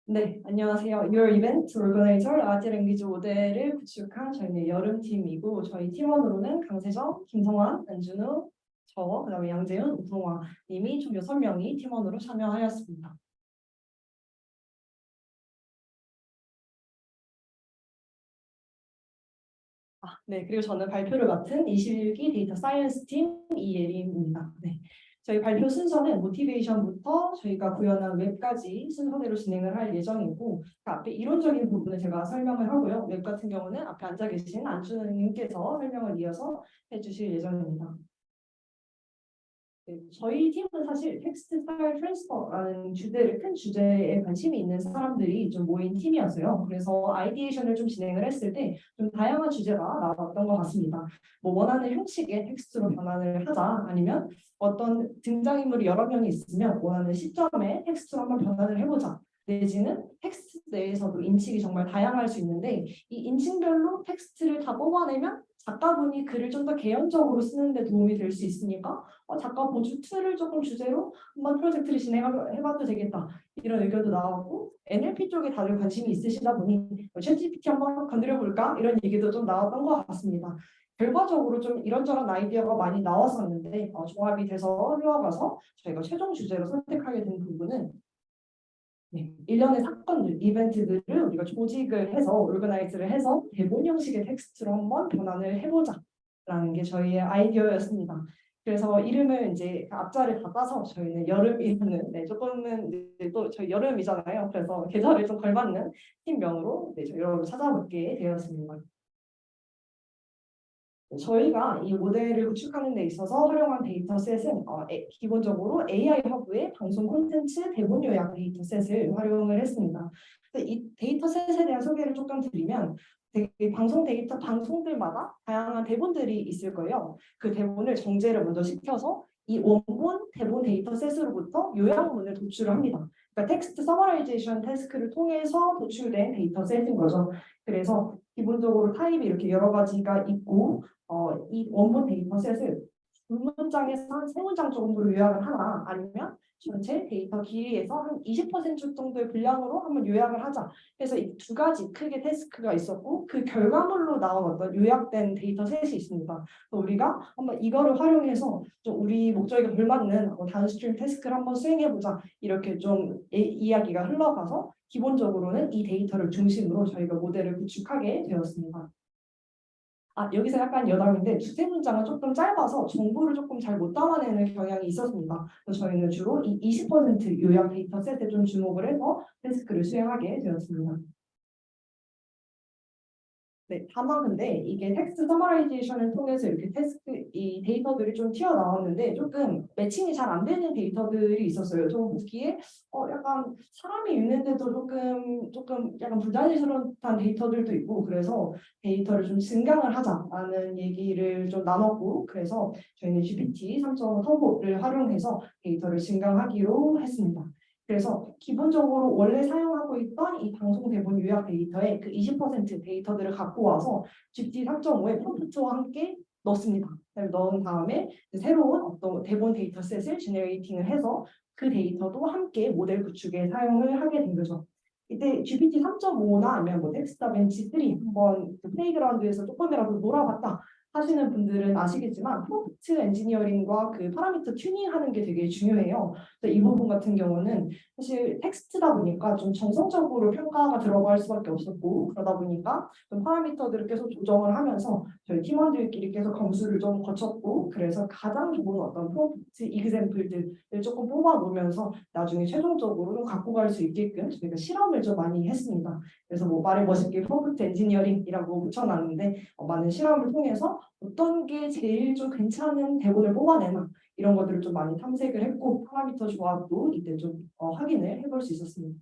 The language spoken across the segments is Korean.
네, 안녕하세요. Your Event Organizer 라지 랭귀지 모델을 구축한 저희는 여름팀이고 저희 팀원으로는 강세정, 김성환, 안준우, 그다음에 양재훈, 우성화 님이 총 6명이 팀원으로 참여하였습니다. 네, 그리고 저는 발표를 맡은 21기 데이터 사이언스 팀 이예림입니다. 네. 저희 발표 순서는 모티베이션부터 저희가 구현한 웹까지 순서대로 진행을 할 예정이고 그 앞에 이론적인 부분을 제가 설명을 하고요. 웹 같은 경우는 앞에 앉아 계신 안준호님께서 설명을 이어서 해주실 예정입니다. 네, 저희 팀은 사실 텍스트 파일 트랜스퍼라는 큰 주제에 관심이 있는 사람들이 좀 모인 팀이었어요. 그래서 아이디에이션을 좀 진행을 했을 때 좀 다양한 주제가 나왔던 것 같습니다. 뭐 원하는 형식의 텍스트로 변환을 하자, 아니면 어떤 등장인물이 여러 명이 있으면 원하는 시점에 텍스트로 한번 변환을 해보자. 내지는 텍스트 내에서도 인칭이 정말 다양할 수 있는데 이 인칭별로 텍스트를 다 뽑아내면 작가분이 글을 좀 더 개연적으로 쓰는 데 도움이 될 수 있으니까 작가 보주 2를 조금 주제로 한번 프로젝트를 진행해봐도 되겠다. 이런 의견도 나왔고 NLP 쪽에 다들 관심이 있으시다 보니 챗GPT 한번 건드려볼까? 이런 얘기도 좀 나왔던 것 같습니다. 결과적으로 좀 이런저런 아이디어가 많이 나왔었는데 종합이 돼서 흘러가서 저희가 최종 주제로 선택하게 된 부분은 네, 일련의 사건들, 이벤트들을 우리가 조직을 해서 오르가나이즈를 해서 대본 형식의 텍스트로 한번 변환을 해보자라는 게 저희의 아이디어였습니다. 그래서 이름을 이제 앞자를 다 따서 저희는 여름이라는 조금은 이제 또 저희 여름이잖아요. 그래서 계절에 좀 걸맞는 팀명으로 저희 여러분 찾아뵙게 되었습니다. 저희가 이 모델을 구축하는 데 있어서 활용한 데이터셋은 기본적으로 AI 허브의 방송 콘텐츠 대본 요약 데이터셋을 활용을 했습니다. 이 데이터셋에 대한 소개를 조금 드리면 방송 데이터 방송들마다 다양한 대본들이 있을 거예요. 그 대본을 정제를 먼저 시켜서 이 원본 대본 데이터셋으로부터 요약문을 도출을 합니다. 그러니까 텍스트 서머라이제이션 태스크를 통해서 도출된 데이터셋인 거죠. 그래서 기본적으로 타입이 이렇게 여러 가지가 있고 이 원본 데이터셋을 두 문장에서 한 세 문장 정도로 요약을 하나 아니면 전체 데이터 길이에서 한 20% 정도의 분량으로 한번 요약을 하자. 그래서 이 두 가지 크게 태스크가 있었고 그 결과물로 나온 어떤 요약된 데이터셋이 있습니다. 우리가 한번 이거를 활용해서 좀 우리 목적에 걸맞는 다운스트림 태스크를 한번 수행해보자. 이렇게 좀 이야기가 흘러가서 기본적으로는 이 데이터를 중심으로 저희가 모델을 구축하게 되었습니다. 여기서 약간 여담인데 두세 문장은 조금 짧아서 정보를 조금 잘 못 담아내는 경향이 있었습니다. 그래서 저희는 주로 이 20% 요약 데이터 셋에 좀 주목을 해서 태스크를 수행하게 되었습니다. 네, 다만 근데 이게 텍스트 서머라이제이션을 통해서 이렇게 이 데이터들이 좀 튀어나왔는데 조금 매칭이 잘 안 되는 데이터들이 있었어요. 저 보기에 약간 사람이 읽는데도 조금 약간 불자연스러운 데이터들도 있고 그래서 데이터를 좀 증강을 하자라는 얘기를 좀 나눴고 그래서 저희는 GPT 3.5 터보를 활용해서 데이터를 증강하기로 했습니다. 그래서 기본적으로 원래 사용하고 있던 이 방송 대본 요약 데이터의 그 20% 데이터들을 갖고 와서 GPT 3.5의 프롬프트와 함께 넣습니다. 넣은 다음에 새로운 어떤 대본 데이터셋을 제너레이팅을 해서 그 데이터도 함께 모델 구축에 사용을 하게 된 거죠. 이때 GPT 3.5나 아니면 뭐 텍스트다벤치 3 한번 그 플레이그라운드에서 조금이라도 놀아봤다 하시는 분들은 아시겠지만 프롬프트 엔지니어링과 그 파라미터 튜닝하는 게 되게 중요해요. 이 부분 같은 경우는 사실 텍스트다 보니까 좀 정성적으로 평가가 들어갈 수밖에 없었고 그러다 보니까 좀 파라미터들을 계속 조정을 하면서 저희 팀원들끼리 계속 검수를 좀 거쳤고 그래서 가장 좋은 어떤 프롬프트 이그샘플들을 조금 뽑아 놓으면서 나중에 최종적으로 갖고 갈 수 있게끔 저희가 실험을 좀 많이 했습니다. 그래서 뭐 말을 멋있게 프롬프트 엔지니어링이라고 붙여놨는데 많은 실험을 통해서 어떤 게 제일 좀 괜찮은 대본을 뽑아내나 이런 것들을 좀 많이 탐색을 했고 파라미터 조합도 이때 좀 확인을 해볼 수 있었습니다.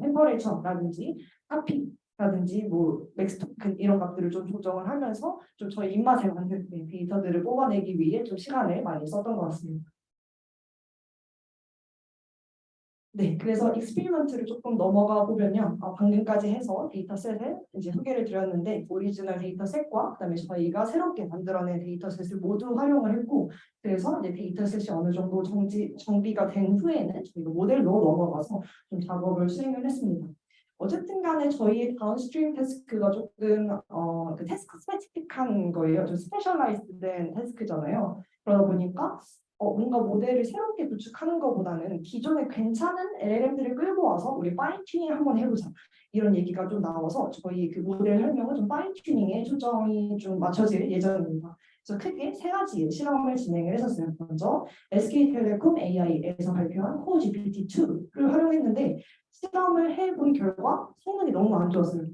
템퍼레이처라든지 카피라든지 뭐 맥스 토큰 이런 것들을 좀 조정을 하면서 좀 저희 입맛에 맞는 데이터들을 뽑아내기 위해 좀 시간을 많이 썼던 것 같습니다. 네, 그래서 익스피리먼트를 조금 넘어가 보면요. 방금까지 해서 데이터셋을 이제 소개를 드렸는데 오리지널 데이터셋과 그다음에 저희가 새롭게 만들어낸 데이터셋을 모두 활용을 했고 그래서 이제 데이터셋이 어느 정도 정비가 된 후에는 저희가 모델로 넘어가서 좀 작업을 수행을 했습니다. 어쨌든 간에 저희의 다운스트림 태스크가 조금 그 태스크 스페시픽한 거예요. 좀 스페셜라이즈된 태스크잖아요. 그러다 보니까 뭔가 모델을 새롭게 구축하는 것보다는 기존에 괜찮은 LLM들을 끌고 와서 우리 파인 튜닝 한번 해보자. 이런 얘기가 좀 나와서 저희 그 모델 설명은 좀 파인 튜닝에 초점이 좀 맞춰질 예정입니다. 그래서 크게 세 가지의 실험을 진행을 했었어요. 먼저 SK텔레콤 AI에서 발표한 코어 GPT-2를 활용했는데 실험을 해본 결과 성능이 너무 안 좋았어요.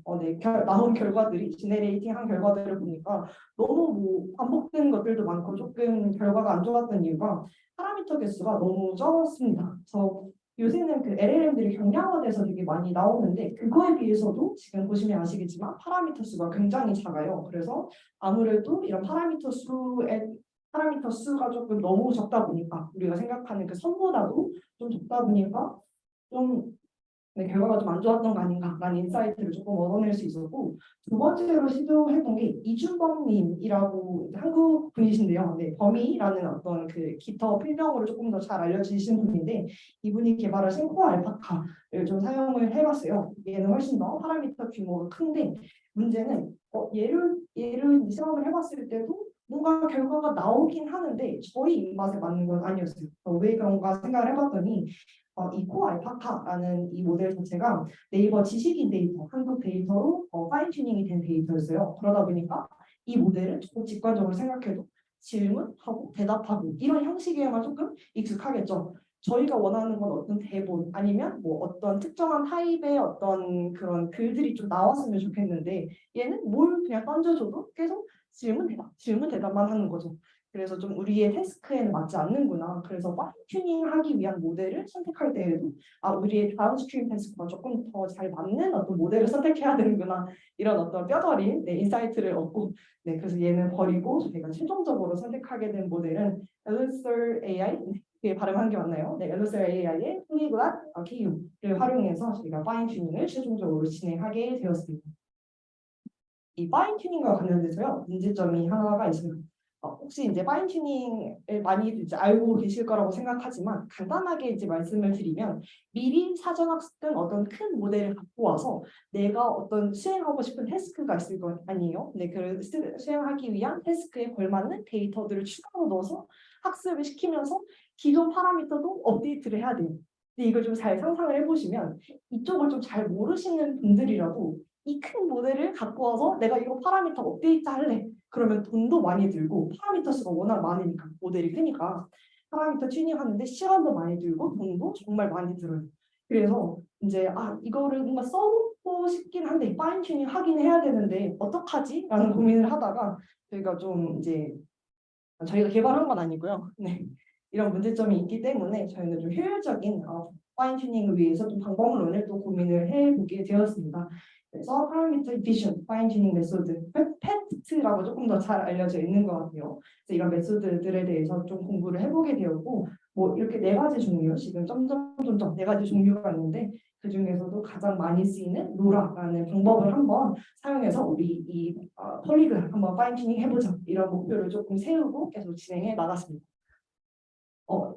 나온 결과들이 제네레이팅한 결과들을 보니까 너무 뭐 반복된 것들도 많고 조금 결과가 안 좋았던 이유가 파라미터 개수가 너무 적었습니다. 그래서 요새는 그 LLM들이 경량화돼서 되게 많이 나오는데 그거에 비해서도 지금 보시면 아시겠지만 파라미터 수가 굉장히 작아요. 그래서 아무래도 이런 파라미터 수가 조금 너무 적다 보니까 우리가 생각하는 그 선보다도 좀 적다 보니까 좀 결과가 좀 안 좋았던 거 아닌가라는 인사이트를 조금 얻어낼 수 있었고 두 번째로 시도했던 게 이준범님이라고 한국 분이신데요. 네, 범이라는 어떤 그 깃허 필명으로 조금 더 잘 알려지신 분인데 이분이 개발하신 코어 알파카를 좀 사용을 해봤어요. 얘는 훨씬 더 파라미터 규모가 큰데 문제는 얘를 실험을 해봤을 때도 뭔가 결과가 나오긴 하는데 저희 입맛에 맞는 건 아니었어요. 왜 그런가 생각을 해봤더니 이 코어 알파카라는 이 모델 자체가 네이버 지식인 데이터, 한국 데이터로 파인 튜닝이 된 데이터였어요. 그러다 보니까 이 모델은 조금 직관적으로 생각해도 질문하고 대답하고 이런 형식에만 조금 익숙하겠죠. 저희가 원하는 건 어떤 대본 아니면 뭐 어떤 특정한 타입의 어떤 그런 글들이 좀 나왔으면 좋겠는데 얘는 뭘 그냥 던져줘도 계속 질문 대답만 하는 거죠. 그래서 좀 우리의 태스크에는 맞지 않는구나. 그래서 파인 튜닝하기 위한 모델을 선택할 때에도 우리의 다운스트림 태스크가 조금 더 잘 맞는 어떤 모델을 선택해야 되는구나. 이런 어떤 뼈저린 인사이트를 얻고 그래서 얘는 버리고 저희가 최종적으로 선택하게 된 모델은 Elucir AI 이게 발음한 게 맞나요? 네, Elucir AI의 Polyglot KU를 활용해서 저희가 파인 튜닝을 최종적으로 진행하게 되었습니다. 이 파인 튜닝과 관련돼서요 문제점이 하나가 있습니다. 혹시 이제 파인 튜닝을 많이 이제 알고 계실 거라고 생각하지만 간단하게 이제 말씀을 드리면 미리 사전학습된 어떤 큰 모델을 갖고 와서 내가 어떤 수행하고 싶은 태스크가 있을 거 아니에요. 네, 그 수행하기 위한 태스크에 걸맞는 데이터들을 추가로 넣어서 학습을 시키면서 기존 파라미터도 업데이트를 해야 돼요. 근데 이걸 좀 잘 상상을 해보시면 이쪽을 좀 잘 모르시는 분들이라도 이 큰 모델을 갖고 와서 내가 이거 파라미터 업데이트 할래. 그러면 돈도 많이 들고 파라미터 수가 워낙 많으니까 모델이 크니까 파라미터 튜닝하는데 시간도 많이 들고 돈도 정말 많이 들어요. 그래서 이제 이거를 뭔가 써보고 싶긴 한데 파인 튜닝 하긴 해야 되는데 어떡하지? 라는 고민을 하다가 저희가 좀 이제 저희가 개발한 건 아니고요. 네. 이런 문제점이 있기 때문에 저희는 좀 효율적인 파인 튜닝을 위해서 좀 방법론을 또 고민을 해보게 되었습니다. 그래서 파라미터 이피션 파인 튜닝 메소드, PET라고 조금 더 잘 알려져 있는 것 같아요. 그래서 이런 메소드들에 대해서 좀 공부를 해보게 되었고, 뭐 이렇게 네 가지 종류, 지금 점점 네 가지 종류가 있는데 그 중에서도 가장 많이 쓰이는 로라라는 방법을 한번 사용해서 우리 이 폴리글 한번 파인 튜닝 해보자 이런 목표를 조금 세우고 계속 진행해 나갔습니다.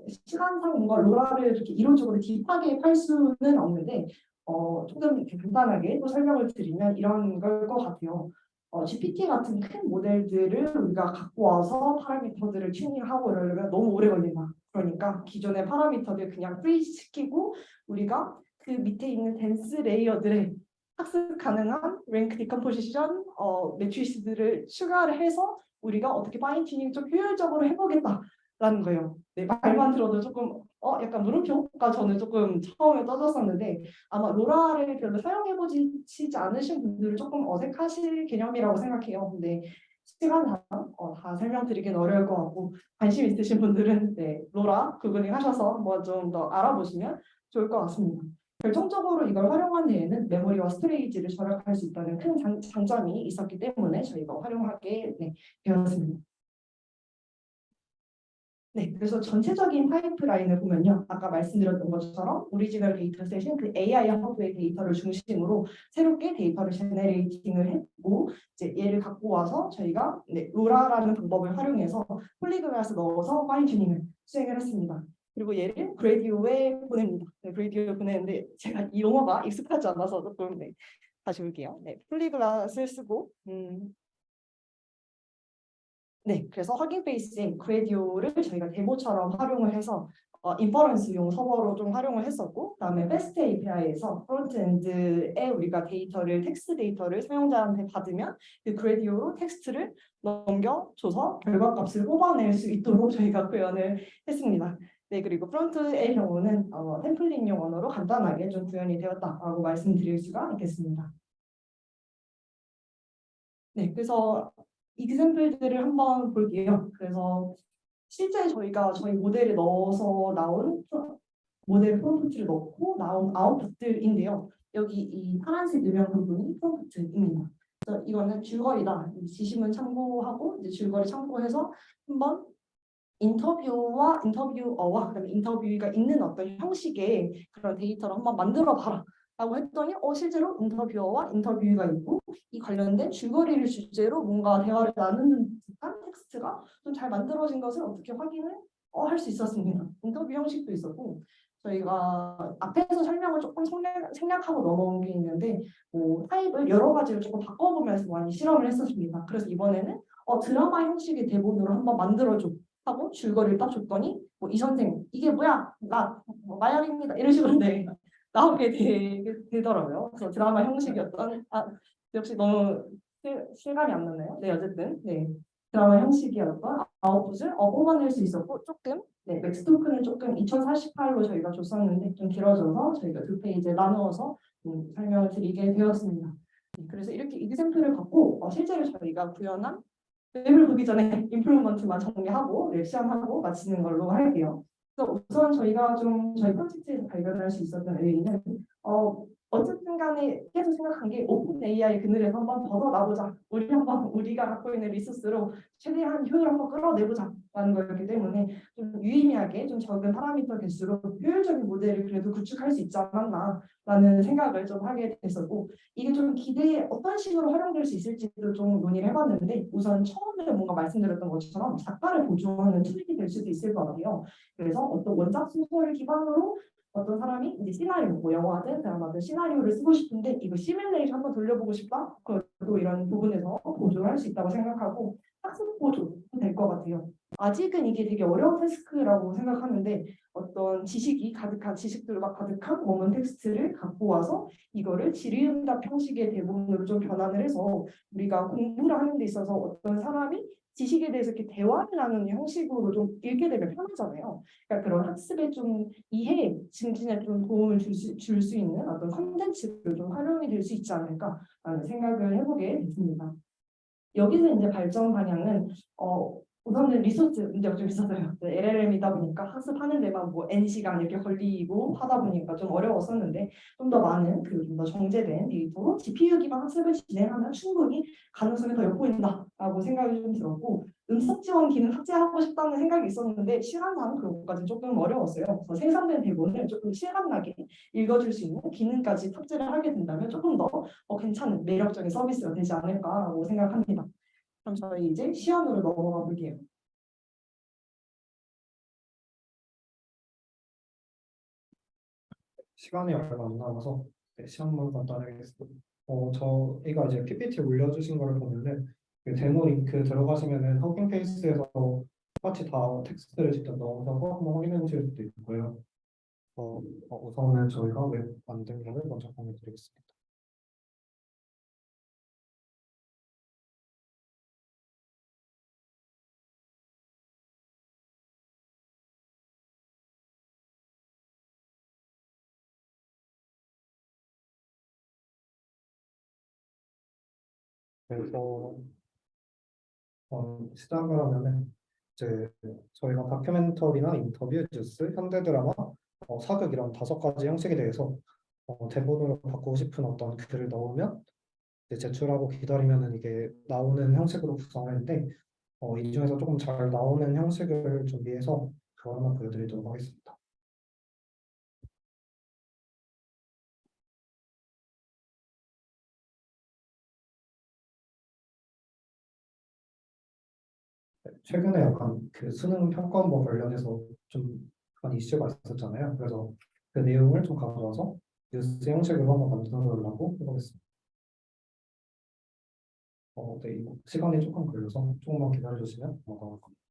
시간상 뭔가 로라를 이렇게 이론적으로 딥하게 팔 수는 없는데 조금 이렇게 간단하게 또 설명을 드리면 이런 걸 것 같아요. GPT 같은 큰 모델들을 우리가 갖고 와서 파라미터들을 튜닝하고 이러려면 너무 오래 걸린다. 그러니까 기존의 파라미터들 그냥 프리즈 시키고 우리가 그 밑에 있는 덴스 레이어들의 학습 가능한 랭크 디컴포지션, 매트리스들을 추가를 해서 우리가 어떻게 파인 튜닝 좀 효율적으로 해보겠다라는 거예요. 네, 말만 들어도 조금 약간 물음표가 저는 조금 처음에 떠졌었는데 아마 로라를 별로 사용해보시지 않으신 분들은 조금 어색하실 개념이라고 생각해요. 근데 시간상 다 설명드리긴 어려울 것 같고 관심 있으신 분들은 로라 구글링 하셔서 한번 좀 더 알아보시면 좋을 것 같습니다. 결정적으로 이걸 활용한 데에는 메모리와 스토리지를 절약할 수 있다는 큰 장점이 있었기 때문에 저희가 활용하게 되었습니다. 네, 그래서 전체적인 파이프라인을 보면요. 아까 말씀드렸던 것처럼 오리지널 데이터셋인 그 AI 허브의 데이터를 중심으로 새롭게 데이터를 제너레이팅을 했고 이제 얘를 갖고 와서 저희가 로라라는 방법을 활용해서 폴리그라스 넣어서 파인 튜닝을 수행을 했습니다. 그리고 얘를 그래디오에 보냅니다. 네, 그래디오에 보내는데 제가 이 용어가 익숙하지 않아서 조금 네, 다시 볼게요. 네, 폴리글라스를 쓰고 네, 그래서 허깅 페이스인 그래디오를 저희가 데모처럼 활용을 해서 인퍼런스용 서버로 좀 활용을 했었고, 그다음에 패스트 API에서 프론트엔드에 우리가 데이터를 텍스트 데이터를 사용자한테 받으면 그 그래디오로 텍스트를 넘겨줘서 결과값을 뽑아낼 수 있도록 저희가 구현을 했습니다. 네, 그리고 프론트의 경우는 템플릿용 언어로 간단하게 좀 구현이 되었다라고 말씀드릴 수가 있겠습니다. 네, 그래서 이그샘플들을 한번 볼게요. 그래서 실제 저희가 저희 모델에 넣어서 나온 모델 프롬프트를 넣고 나온 아웃풋들인데요. 여기 이 파란색 유명 부분이 프롬프트입니다. 그래서 이거는 줄거리다. 지시문 참고하고 이제 줄거리 참고해서 한번 인터뷰와 인터뷰어와 그다음에 인터뷰가 있는 어떤 형식의 그런 데이터를 한번 만들어 봐라 라고 했더니 실제로 인터뷰어와 인터뷰가 있고 이 관련된 줄거리를 주제로 뭔가 대화를 나누는 듯한 텍스트가 좀 잘 만들어진 것을 어떻게 확인을 할 수 있었습니다. 인터뷰 형식도 있었고 저희가 앞에서 설명을 조금 생략하고 넘어온 게 있는데 타입을 여러 가지로 조금 바꿔보면서 많이 실험을 했었습니다. 그래서 이번에는 드라마 형식의 대본으로 한번 만들어줘 하고 줄거리를 딱 줬더니 이 선생 이게 뭐야 나 마약입니다 이런 식으로 네, 나오게 되더라고요. 그래서 드라마 형식이었던 역시 너무 실감이 안 나네요. 네 어쨌든 네 드라마 형식이었던 아웃풋을 뽑아낼 수 있었고 조금 네 맥스 토큰은 조금 2048로 저희가 줬었는데 좀 길어져서 저희가 두 페이지에 나누어서 설명을 드리게 되었습니다. 네, 그래서 이렇게 이그샘플을 갖고 실제로 저희가 구현한 맵을 보기 전에 임프루먼트만 정리하고 시험하고 마치는 걸로 할게요. 그래서 우선 저희가 좀 저희 프로젝트에서 발견할 수 있었던 의의는 어쨌든 간에 계속 생각한 게 오픈 AI 그늘에서 한번 벗어나보자. 우리가 갖고 있는 리소스로 최대한 효율을 한번 끌어내보자라는 거였기 때문에 좀 유의미하게 좀 적은 파라미터 개수로 효율적인 모델을 그래도 구축할 수 있지 않았나라는 생각을 좀 하게 됐었고 이게 좀 기대에 어떤 식으로 활용될 수 있을지도 좀 논의를 해봤는데 우선 처음에 뭔가 말씀드렸던 것처럼 작가를 보조하는 툴이 될 수도 있을 것 같아요. 그래서 어떤 원작 소설을 기반으로 어떤 사람이 이제 시나리오, 뭐 영화든 드라마든 시나리오를 쓰고 싶은데 이거 시뮬레이션 한번 돌려보고 싶다? 그것도 이런 부분에서 보조를 할 수 있다고 생각하고 학습 보조도 될 것 같아요. 아직은 이게 되게 어려운 태스크라고 생각하는데 어떤 지식이 가득한 지식들과 가득한 원문 텍스트를 갖고 와서 이거를 질의응답 형식의 대본으로 좀 변환을 해서 우리가 공부를 하는 데 있어서 어떤 사람이 지식에 대해서 이렇게 대화를 나누는 형식으로 좀 읽게 되면 편하잖아요. 그러니까 그런 학습에 좀 이해 증진에 좀 도움을 줄 수 있는 어떤 콘텐츠를 좀 활용이 될 수 있지 않을까라는 생각을 해보게 됐습니다. 여기서 이제 발전 방향은 우선은 리소스 문제가 좀 있었어요. LLM이다 보니까 학습하는 데만 뭐 N시간 이렇게 걸리고 하다 보니까 좀 어려웠었는데 좀 더 많은 좀 더 정제된 데이터로 GPU 기반 학습을 진행하면 충분히 가능성이 더 엿보인다라고 생각이 좀 들었고 음성 지원 기능 탑재하고 싶다는 생각이 있었는데 시간상 그것까지 조금 어려웠어요. 그래서 생성된 대본을 조금 실감나게 읽어줄 수 있는 기능까지 탑재를 하게 된다면 조금 더 괜찮은 매력적인 서비스가 되지 않을까라고 생각합니다. 그럼 저희 이제 시연으로 넘어가 볼게요. 시간이 얼마 안 남아서 시험만 간단하겠습니다. 저희가 이제 PPT 올려주신 거를 보면은 그 데모 링크 들어가시면은 허깅 페이스에서 똑같이 다 텍스트를 직접 넣어서 한번 확인해 보실 수도 있고요. 우선은 저희가 웹 만든 거를 먼저 공유드리겠습니다. 그래서 시작을 하면은 이제 저희가 다큐멘터리나 인터뷰, 뉴스, 현대 드라마, 사극 이런 5가지 형식에 대해서 대본으로 바꾸고 싶은 어떤 글을 넣으면 이제 제출하고 기다리면은 이게 나오는 형식으로 구성하는데 이 중에서 조금 잘 나오는 형식을 준비해서 그걸 한번 보여드리도록 하겠습니다. 최근에 약간 그 수능 평가원과 관련해서 좀 그런 이슈가 있었잖아요. 그래서 그 내용을 좀 가져와서 뉴스 형식으로 한번 만들어 보려고 해보겠습니다. 네, 이거 시간이 조금 걸려서 조금만 기다려주시면 나올 겁니다.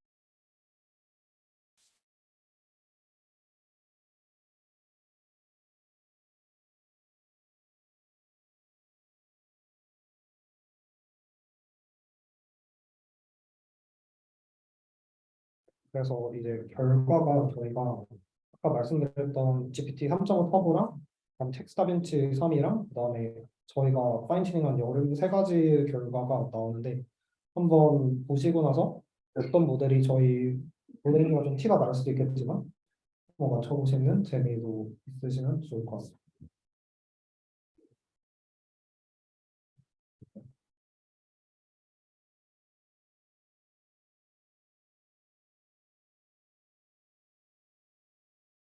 그래서 이제 결과가 저희가 아까 말씀드렸던 GPT 3.5 터보랑 그다음 텍스트 다빈치 3이랑 그다음에 저희가 파인튜닝한 여러 세 가지 결과가 나오는데 한번 보시고 나서 어떤 모델이 저희 모델인가 좀 티가 날 수도 있겠지만 한번 맞춰보시는 재미도 있으시면 좋을 것 같습니다.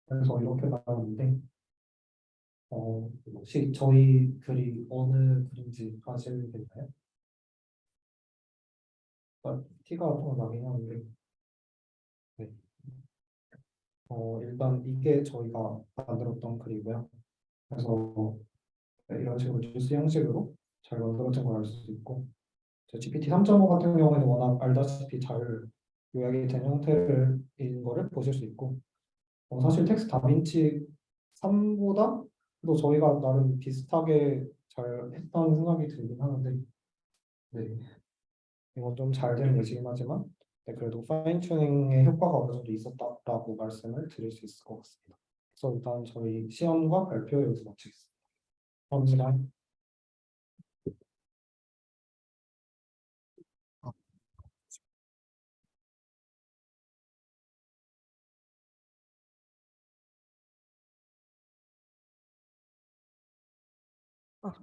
그래서 이렇게 나오는데 혹시 저희 글이 어느 글인지 아시겠나요? 티가 좀 나긴 하는데 네. 일단 이게 저희가 만들었던 글이고요. 그래서 이런 식으로 뉴스 형식으로 잘 만들어진 걸 알 수 있고 GPT 3.5 같은 경우에는 워낙 알다시피 잘 요약이 된 형태인 거를 보실 수 있고 사실 텍스트 다빈치 3보다 도 저희가 나름 비슷하게 잘 했다는 생각이 들긴 하는데 네, 이건 좀 잘 된 예시긴 하지만 네, 그래도 파인 튜닝의 효과가 어느 정도 있었다라고 말씀을 드릴 수 있을 것 같습니다. 그래서 일단 저희 시험과 발표 여기서 마치겠습니다. 감사합니다. 아,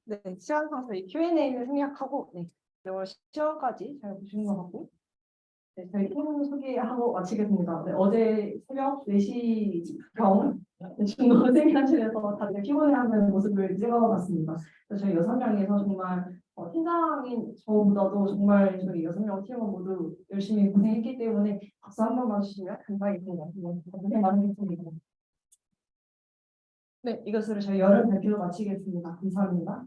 네, 시간상 저희 Q&A를 생략하고 네, 6월 시험까지 잘 보신 것 같고 네, 저희 팀 소개하고 마치겠습니다. 네, 어제 새벽 4시경 중고생산실에서 다들 피곤해하는 모습을 찍어봤습니다. 그래서 저희 6명에서 정말 팀장인 저보다도 정말 저희 6명 팀원 모두 열심히 고생했기 때문에 박수 한 번만 주시면 감사하겠습니다. 네, 고생 많으셨습니다. 네, 이것으로 저희 여름 발표 마치겠습니다. 감사합니다.